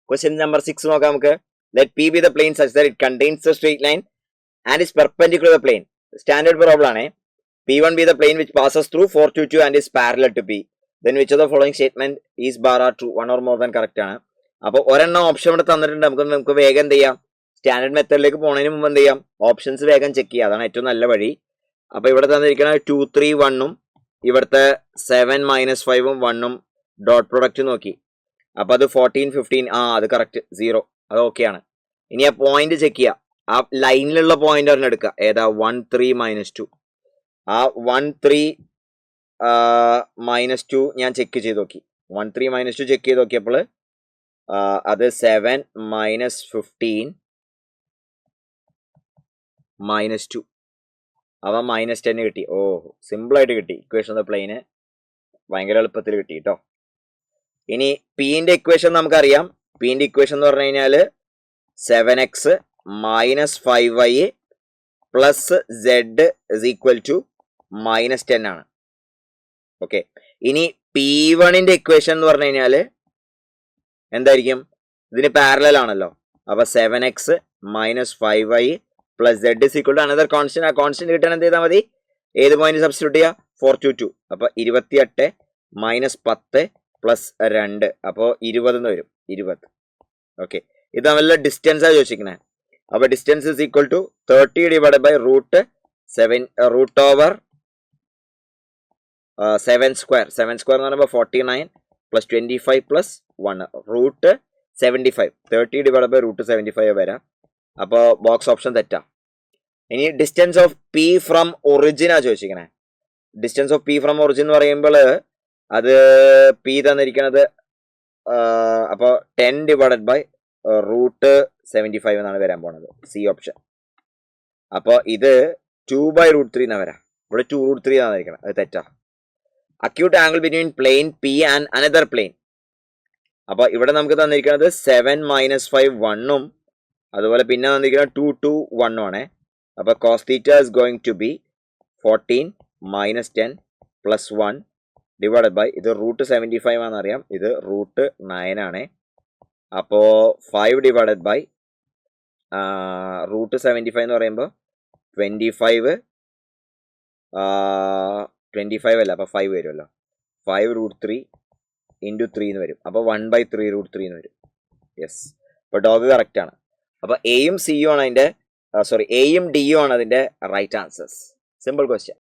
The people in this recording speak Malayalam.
Question number 6 നോക്കാം നമുക്ക്. Let P be the plane such that it contains the straight line and is perpendicular to the plane. Standard problem ആണ്. P1 be the plane which passes through 422 and is parallel to P. Then which of the following statement is bar are true? One or more than correct ആണ്. അപ്പോൾ ഒരെണ്ണം ഓപ്ഷൻ ഇവിടെ തന്നിട്ടുണ്ട്. നമുക്ക് വേഗം എന്ത് ചെയ്യാം, സ്റ്റാൻഡേർഡ് മെത്തേഡിലേക്ക് പോകുന്നതിന് മുമ്പ് എന്ത് ചെയ്യാം, ഓപ്ഷൻസ് വേഗം ചെക്ക് ചെയ്യുക. അതാണ് ഏറ്റവും നല്ല വഴി. അപ്പോൾ ഇവിടെ തന്നിരിക്കുന്നത് 2 3 1ഉം ഇവിടുത്തെ 7 - 5ഉം 1ഉം ഡോട്ട് പ്രൊഡക്റ്റ് നോക്കി. അപ്പൊ അത് 14 15 അത് കറക്റ്റ് 0, അത് ഓക്കെ ആണ്. ഇനി ആ പോയിന്റ് ചെക്ക് ചെയ്യുക. ആ ലൈനിലുള്ള പോയിന്റ് ഒരെണ്ണം എടുക്കുക. ഏതാ? 1 3 - 2. ആ 1 3 - 2 ഞാൻ ചെക്ക് ചെയ്ത് നോക്കി. 1 3 - 2 ചെക്ക് ചെയ്ത് നോക്കിയപ്പോൾ അത് 7 - 15 - 2 അവ -10 കിട്ടി. ഓ, സിമ്പിളായിട്ട് കിട്ടി. ഇക്വേഷൻ ഓഫ് ദ പ്ലെയിന് ഭയങ്കര എളുപ്പത്തിൽ കിട്ടി കേട്ടോ. ഇനി പിന്റെ ഇക്വേഷൻ നമുക്കറിയാം. പിന്റെ ഇക്വേഷൻ എന്ന് പറഞ്ഞു കഴിഞ്ഞാൽ 7x - 5y + z = -10 ആണ്. ഓക്കെ. ഇനി P1ന്റെ ഇക്വേഷൻ എന്ന് പറഞ്ഞു കഴിഞ്ഞാൽ എന്തായിരിക്കും? ഇതിന് പാരലൽ ആണല്ലോ. അപ്പൊ 7x - 5y + z = another constant. ആ കോൺസ്റ്റന്റ് കിട്ടാൻ എന്ത് ചെയ്താൽ മതി? ഏത് പോയിന്റ് സബ്സ്റ്റിറ്റ്യൂട്ട് ചെയ്യുക? 422. അപ്പൊ 28 - 10 + 2 അപ്പോൾ 20 എന്ന് വരും. 20. ഓക്കെ. ഇത് തമ്മിലുള്ള ഡിസ്റ്റൻസ് ആണ് ചോദിച്ചിരിക്കുന്നത്. അപ്പൊ ഡിസ്റ്റൻസ് = 30 / √7² 7² എന്ന് പറയുമ്പോൾ 49 + 25 + 1 √75. 30 / √75 വരാം. അപ്പോൾ ബോക്സ് ഓപ്ഷൻ തെറ്റാ. ഇനി distance of P from origin ആ ചോദിച്ചിരിക്കണേ. Distance of P from origin എന്ന് പറയുമ്പോൾ അത് പി തന്നിരിക്കുന്നത് അപ്പോൾ 10 / √75 എന്നാണ് വരാൻ പോണത്. C option. അപ്പോൾ ഇത് 2/√3 എന്നാ വരാം. ഇവിടെ 2√3 തന്നിരിക്കണം. അത് തെറ്റാ. Acute angle between plane P and another plane. അപ്പൊ ഇവിടെ നമുക്ക് തന്നിരിക്കുന്നത് 7 - 5 1ഉം അതുപോലെ പിന്നെ തന്നിരിക്കുന്നത് 2 2 1ഉം ആണ്. അപ്പൊ cos θ is going to be 14 - 10 + 1 divided by ഇത് √75 ആണെന്നറിയാം. ഇത് √9 ആണ്. അപ്പോ 5 ഡിവൈഡഡ് ബൈ √75 എന്ന് പറയുമ്പോൾ 25 അല്ല, അപ്പൊ 5 വരുമല്ലോ. 5√3 × 3 എന്ന് വരും. അപ്പൊ 1/3√3 എന്ന് വരും. യെസ്. അപ്പൊ ഡോഗ് കറക്റ്റ് ആണ്. അപ്പൊ എയും സിയും ആണ് അതിന്റെ എയും ഡിയും ആണ് അതിന്റെ റൈറ്റ് ആൻസേഴ്സ്. Simple question.